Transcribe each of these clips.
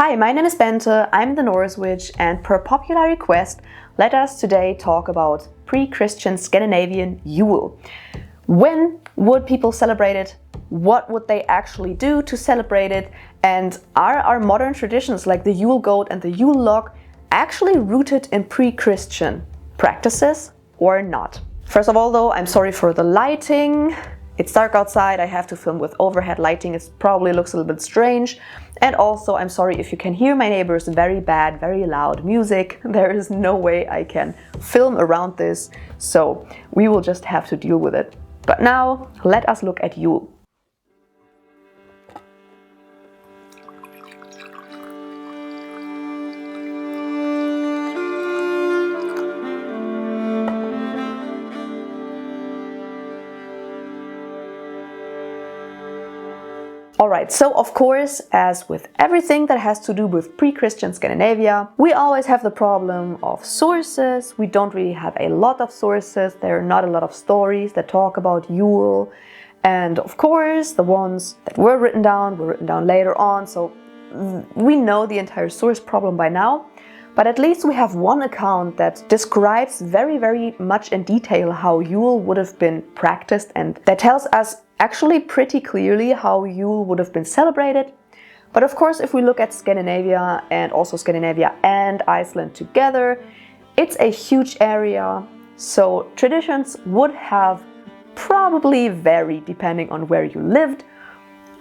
Hi, my name is Bente, I'm the Norse witch, and per popular request, let us today talk about pre-Christian Scandinavian Yule. When would people celebrate it? What would they actually do to celebrate it? And are our modern traditions like the Yule Goat and the Yule Log actually rooted in pre-Christian practices or not? First of all though, I'm sorry for the lighting. It's dark outside, I have to film with overhead lighting, it probably looks a little bit strange. And also, I'm sorry if you can hear my neighbors' very bad, very loud music. There is no way I can film around this, so we will just have to deal with it. But now, let us look at Yule. Alright, so of course, as with everything that has to do with pre-Christian Scandinavia, we always have the problem of sources. We don't really have a lot of sources, there are not a lot of stories that talk about Yule. And of course, the ones that were written down later on, so we know the entire source problem by now. But at least we have one account that describes very much in detail how Yule would have been practiced, and that tells us actually pretty clearly how Yule would have been celebrated. But of course, if we look at Scandinavia and also Scandinavia and Iceland together, it's a huge area, so traditions would have probably varied depending on where you lived,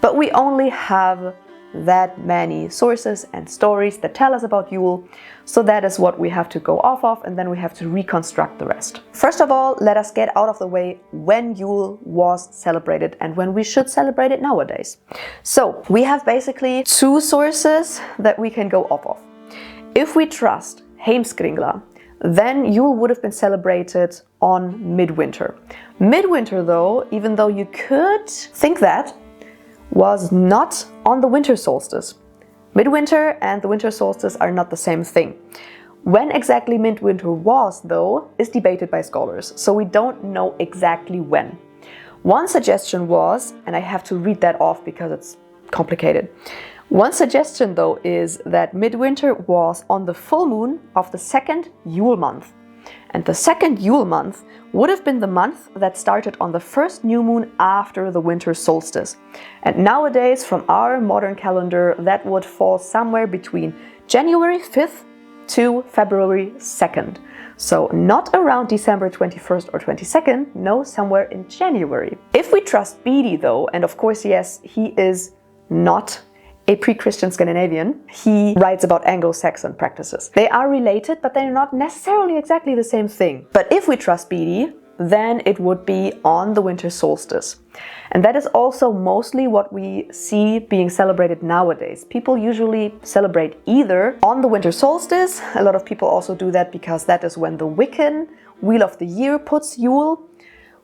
but we only have that many sources and stories that tell us about Yule, so that is what we have to go off of, and then we have to reconstruct the rest. First of all, let us get out of the way when Yule was celebrated and when we should celebrate it nowadays. So we have basically two sources that we can go off of. If we trust Heimskringla, then Yule would have been celebrated on midwinter. Midwinter though, even though you could think that, was not on the winter solstice. Midwinter and the winter solstice are not the same thing. When exactly midwinter was, though, is debated by scholars, so we don't know exactly when. One suggestion was, and I have to read that off because it's complicated. One suggestion, though, is that midwinter was on the full moon of the second Yule month. And the second Yule month would have been the month that started on the first new moon after the winter solstice. And nowadays, from our modern calendar, that would fall somewhere between January 5th to February 2nd. So not around December 21st or 22nd, no, somewhere in January. If we trust Bede though, and of course, yes, he is not a pre-Christian Scandinavian, he writes about Anglo-Saxon practices. They are related, but they're not necessarily exactly the same thing. But if we trust Bede, then it would be on the winter solstice. And that is also mostly what we see being celebrated nowadays. People usually celebrate either on the winter solstice. A lot of people also do that because that is when the Wiccan Wheel of the Year puts Yule,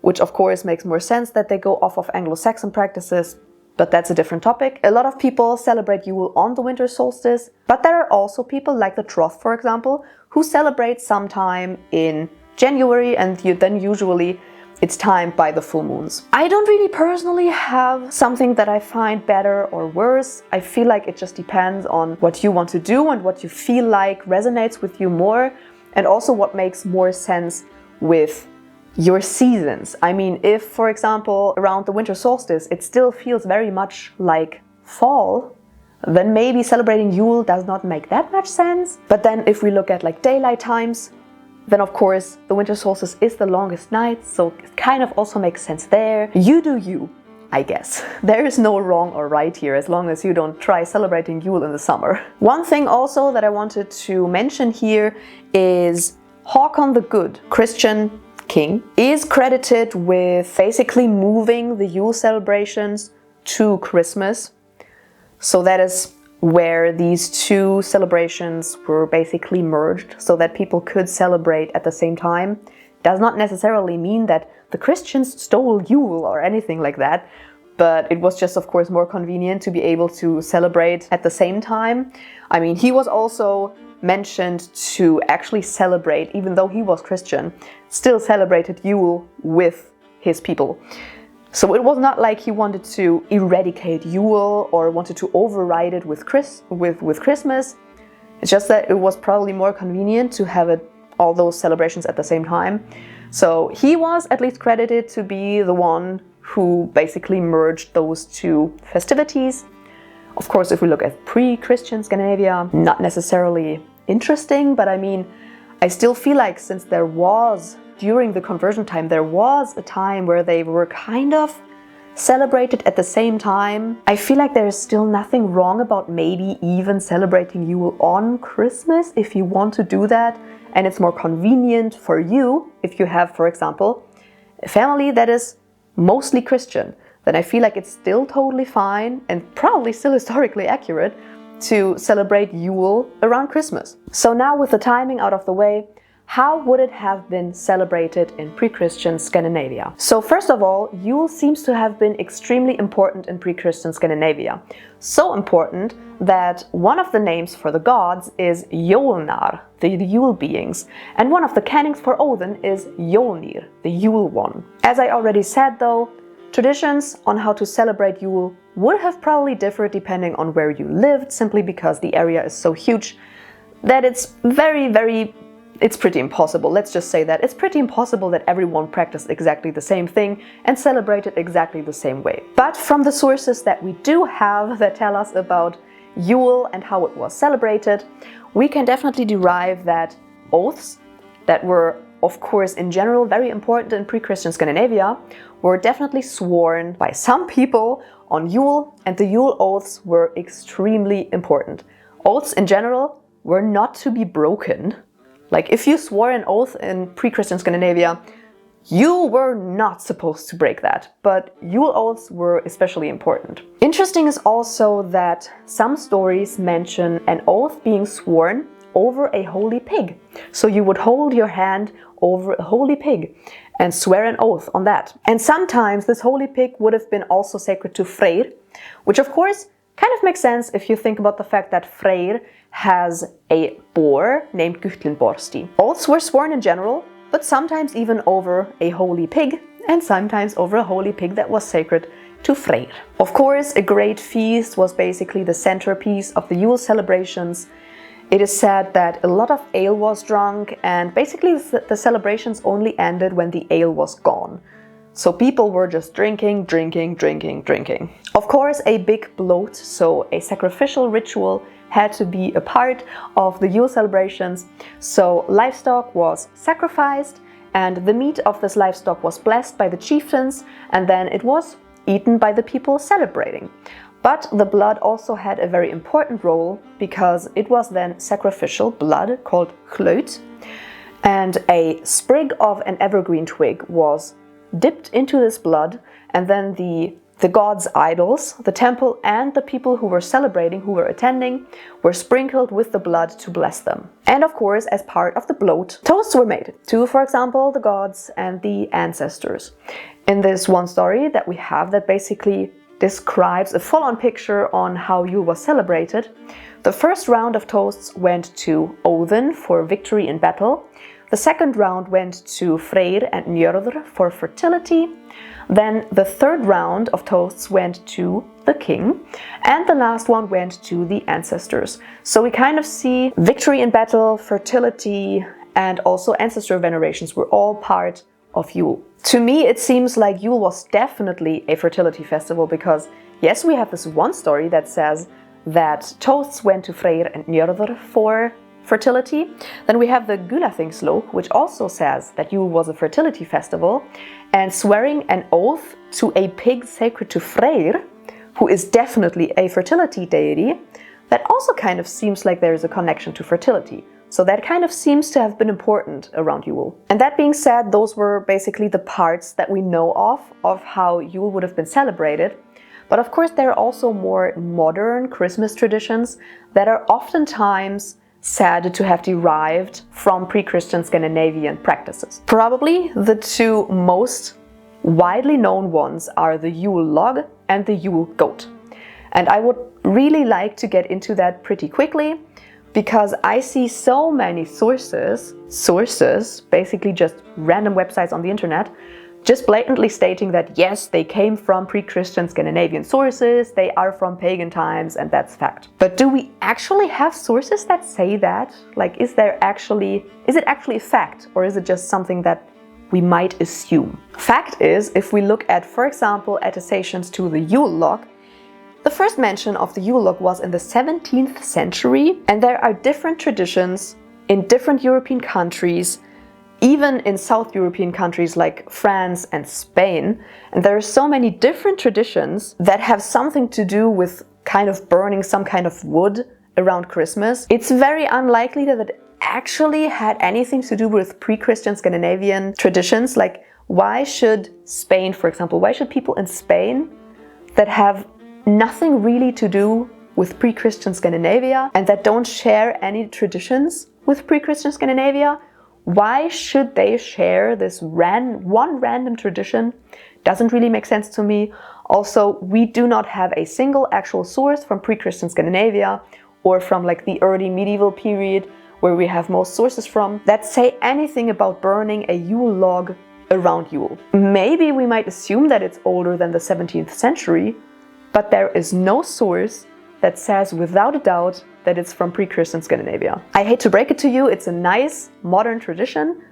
which of course makes more sense that they go off of Anglo-Saxon practices. But that's a different topic. A lot of people celebrate Yule on the winter solstice, but there are also people like the Troth, for example, who celebrate sometime in January, and then usually it's timed by the full moons. I don't really personally have something that I find better or worse. I feel like it just depends on what you want to do and what you feel like resonates with you more, and also what makes more sense with your seasons. I mean, if, for example, around the winter solstice, it still feels very much like fall, then maybe celebrating Yule does not make that much sense. But then if we look at like daylight times, then of course the winter solstice is the longest night, so it kind of also makes sense there. You do you, I guess. There is no wrong or right here, as long as you don't try celebrating Yule in the summer. One thing also that I wanted to mention here is Hákon the Good, Christian king, is credited with basically moving the Yule celebrations to Christmas. So that is where these two celebrations were basically merged so that people could celebrate at the same time. Does not necessarily mean that the Christians stole Yule or anything like that, but it was just of course more convenient to be able to celebrate at the same time. I mean, he was also mentioned to actually celebrate, even though he was Christian, still celebrated Yule with his people. So it was not like he wanted to eradicate Yule or wanted to override it with Christmas. It's just that it was probably more convenient to have all those celebrations at the same time. So he was at least credited to be the one who basically merged those two festivities. Of course, if we look at pre-Christian Scandinavia, not necessarily interesting, but I mean, I still feel like since there was, during the conversion time, there was a time where they were kind of celebrated at the same time. I feel like there is still nothing wrong about maybe even celebrating Yule on Christmas if you want to do that, and it's more convenient for you if you have, for example, a family that is mostly Christian. Then I feel like it's still totally fine and probably still historically accurate to celebrate Yule around Christmas. So now with the timing out of the way, how would it have been celebrated in pre-Christian Scandinavia? So first of all, Yule seems to have been extremely important in pre-Christian Scandinavia. So important that one of the names for the gods is Jolnar, the Yule beings, and one of the cannings for Óðin is Jolnir, the Yule one. As I already said though, traditions on how to celebrate Yule would have probably differed depending on where you lived, simply because the area is so huge that it's it's pretty impossible. Let's just say that it's pretty impossible that everyone practiced exactly the same thing and celebrated exactly the same way. But from the sources that we do have that tell us about Yule and how it was celebrated, we can definitely derive that oaths that were, of course, in general very important in pre-Christian Scandinavia, were definitely sworn by some people on Yule, and the Yule oaths were extremely important. Oaths in general were not to be broken. Like, if you swore an oath in pre-Christian Scandinavia, you were not supposed to break that, but Yule oaths were especially important. Interesting is also that some stories mention an oath being sworn over a holy pig. So you would hold your hand over a holy pig and swear an oath on that. And sometimes this holy pig would have been also sacred to Freyr, which of course kind of makes sense if you think about the fact that Freyr has a boar named Gutlinborsti. Oaths were sworn in general, but sometimes even over a holy pig, and sometimes over a holy pig that was sacred to Freyr. Of course, a great feast was basically the centerpiece of the Yule celebrations. It is said that a lot of ale was drunk, and basically the celebrations only ended when the ale was gone. So people were just drinking. Of course, a big bloat, so a sacrificial ritual, had to be a part of the Yule celebrations. So livestock was sacrificed, and the meat of this livestock was blessed by the chieftains, and then it was eaten by the people celebrating. But the blood also had a very important role, because it was then sacrificial blood called hlaut, and a sprig of an evergreen twig was dipped into this blood, and then the gods' idols, the temple, and the people who were celebrating, who were attending, were sprinkled with the blood to bless them. And of course, as part of the bloat, toasts were made to, for example, the gods and the ancestors. In this one story that we have that basically describes a full-on picture on how Yule was celebrated, the first round of toasts went to Óðin for victory in battle. The second round went to Freyr and Njörður for fertility. Then the third round of toasts went to the king, and the last one went to the ancestors. So we kind of see victory in battle, fertility, and also ancestor venerations were all part of Yule. To me, it seems like Yule was definitely a fertility festival, because yes, we have this one story that says that toasts went to Freyr and Njörður for fertility. Then we have the Gulathingslog, which also says that Yule was a fertility festival, and swearing an oath to a pig sacred to Freyr, who is definitely a fertility deity, that also kind of seems like there is a connection to fertility. So that kind of seems to have been important around Yule. And that being said, those were basically the parts that we know of how Yule would have been celebrated. But of course, there are also more modern Christmas traditions that are oftentimes said to have derived from pre-Christian Scandinavian practices. Probably the two most widely known ones are the Yule Log and the Yule Goat. And I would really like to get into that pretty quickly, because I see so many sources, basically just random websites on the internet, just blatantly stating that yes, they came from pre-Christian Scandinavian sources, they are from pagan times, and that's fact. But do we actually have sources that say that? Like, is it actually a fact, or is it just something that we might assume? Fact is, if we look at, for example, attestations to the Yule Log, the first mention of the Yule Log was in the 17th century, and there are different traditions in different European countries, even in South European countries like France and Spain. And there are so many different traditions that have something to do with kind of burning some kind of wood around Christmas. It's very unlikely that it actually had anything to do with pre-Christian Scandinavian traditions. Like, why should Spain, for example, why should people in Spain that have nothing really to do with pre-Christian Scandinavia and that don't share any traditions with pre-Christian Scandinavia, why should they share this one random tradition? Doesn't really make sense to me. Also, we do not have a single actual source from pre-Christian Scandinavia or from like the early medieval period where we have most sources from that say anything about burning a Yule log around Yule. Maybe we might assume that it's older than the 17th century, but there is no source that says without a doubt that it's from pre-Christian Scandinavia. I hate to break it to you, it's a nice modern tradition,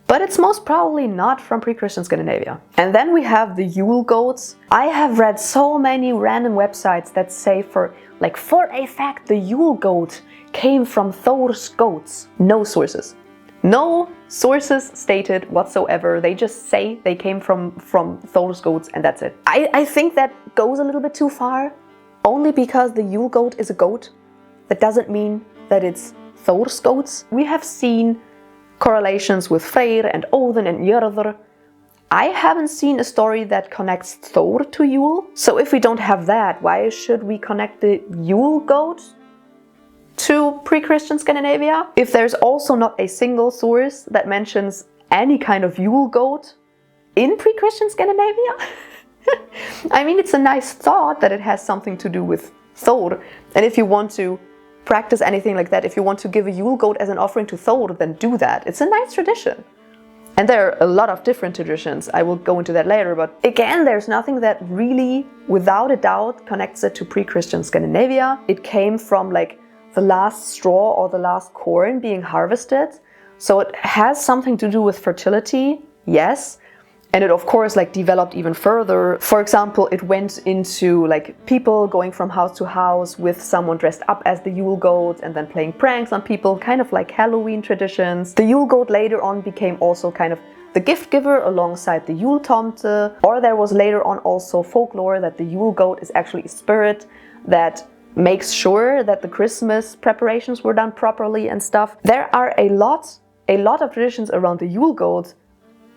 but it's most probably not from pre-Christian Scandinavia. And then we have the Yule goats. I have read so many random websites that say for a fact the Yule goat came from Thor's goats. No sources. No sources stated whatsoever. They just say they came from Thor's goats and that's it. I think that goes a little bit too far, only because the Yule goat is a goat. That doesn't mean that it's Thor's goats. We have seen correlations with Freyr and Óðinn and Njörður. I haven't seen a story that connects Thor to Yule. So if we don't have that, why should we connect the Yule goat to pre-Christian Scandinavia? If there's also not a single source that mentions any kind of Yule goat in pre-Christian Scandinavia? I mean, it's a nice thought that it has something to do with Thor. And if you want to practice anything like that, if you want to give a Yule goat as an offering to Thor, then do that. It's a nice tradition. And there are a lot of different traditions. I will go into that later, but again, there's nothing that really, without a doubt, connects it to pre-Christian Scandinavia. It came from like the last straw or the last corn being harvested. So it has something to do with fertility, yes. And it of course like developed even further. For example, it went into like people going from house to house with someone dressed up as the Yule goat and then playing pranks on people, kind of like Halloween traditions. The Yule goat later on became also kind of the gift giver alongside the Yule tomte. Or there was later on also folklore that the Yule goat is actually a spirit that makes sure that the Christmas preparations were done properly and stuff. There are a lot of traditions around the Yule goat,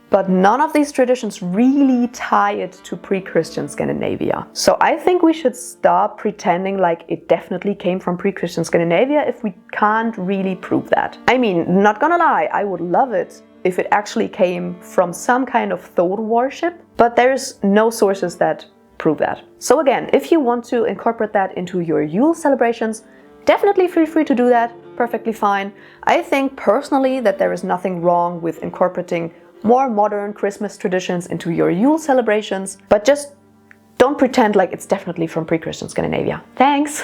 but none of these traditions really tie it to pre-Christian Scandinavia. So I think we should stop pretending like it definitely came from pre-Christian Scandinavia if we can't really prove that. I mean, not gonna lie, I would love it if it actually came from some kind of Thor worship, but there's no sources that prove that. So again, if you want to incorporate that into your Yule celebrations, definitely feel free to do that, perfectly fine. I think personally that there is nothing wrong with incorporating more modern Christmas traditions into your Yule celebrations, but just don't pretend like it's definitely from pre-Christian Scandinavia. Thanks!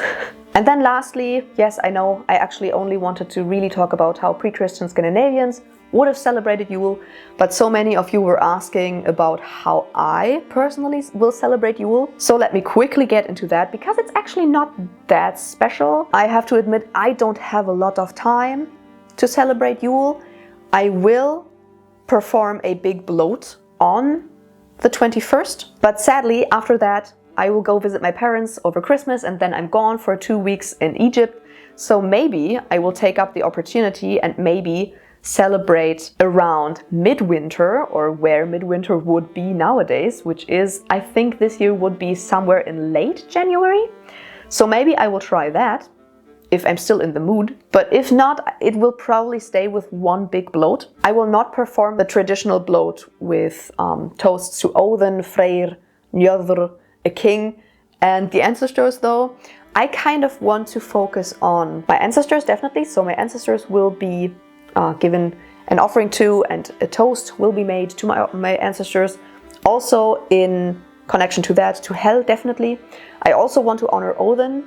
And then lastly, yes, I know, I actually only wanted to really talk about how pre-Christian Scandinavians would have celebrated Yule, but so many of you were asking about how I personally will celebrate Yule. So let me quickly get into that, because it's actually not that special. I have to admit, I don't have a lot of time to celebrate Yule. I will perform a big bloat on the 21st, but sadly after that I will go visit my parents over Christmas and then I'm gone for 2 weeks in Egypt. So maybe I will take up the opportunity and maybe celebrate around midwinter, or where midwinter would be nowadays, which is, I think this year would be somewhere in late January. So maybe I will try that if I'm still in the mood, but if not, it will probably stay with one big bloat. I will not perform the traditional bloat with toasts to Óðinn, Freyr, Njörður, a king, and the ancestors though. I kind of want to focus on my ancestors, definitely, so my ancestors will be given an offering to and a toast will be made to my ancestors. Also in connection to that, to Hel definitely. I also want to honor Óðin,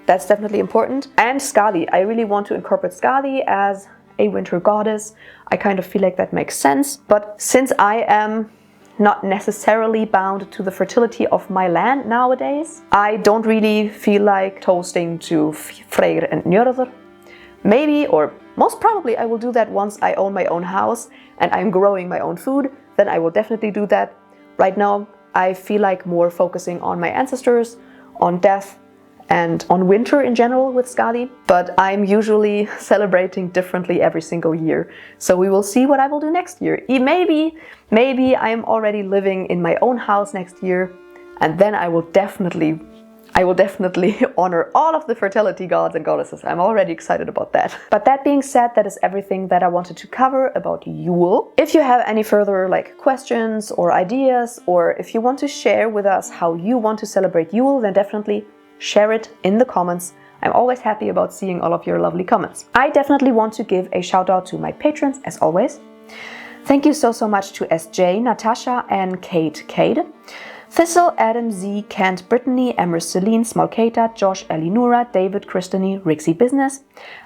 that's definitely important. And Skadi, I really want to incorporate Skadi as a winter goddess. I kind of feel like that makes sense, but since I am not necessarily bound to the fertility of my land nowadays, I don't really feel like toasting to Freyr and Njörður. Maybe, or most probably, I will do that once I own my own house and I'm growing my own food, then I will definitely do that. Right now, I feel like more focusing on my ancestors, on death, and on winter in general with Skadi, but I'm usually celebrating differently every single year. So we will see what I will do next year. Maybe I'm already living in my own house next year, and then I will definitely honor all of the fertility gods and goddesses. I'm already excited about that. But that being said, that is everything that I wanted to cover about Yule. If you have any further questions or ideas, or if you want to share with us how you want to celebrate Yule, then definitely share it in the comments. I'm always happy about seeing all of your lovely comments. I definitely want to give a shout out to my patrons as always. Thank you so much to SJ, Natasha and Kate, Thistle, Adam, Z, Kent, Brittany, Emma, Celine, Smolkata, Josh, Elinura, David, Christine, Rixie Business,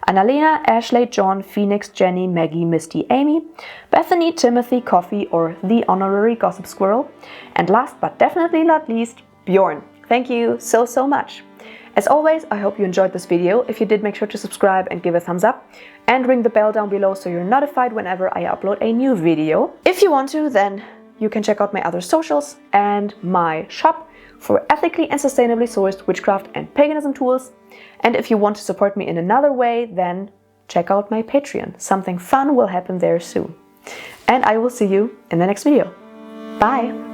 Annalena, Ashley, John, Phoenix, Jenny, Maggie, Misty, Amy, Bethany, Timothy, Coffee or the Honorary Gossip Squirrel, and last but definitely not least, Bjorn. Thank you so much. As always, I hope you enjoyed this video. If you did, make sure to subscribe and give a thumbs up and ring the bell down below so you're notified whenever I upload a new video. If you want to, then you can check out my other socials and my shop for ethically and sustainably sourced witchcraft and paganism tools. And if you want to support me in another way, then check out my Patreon. Something fun will happen there soon. And I will see you in the next video. Bye!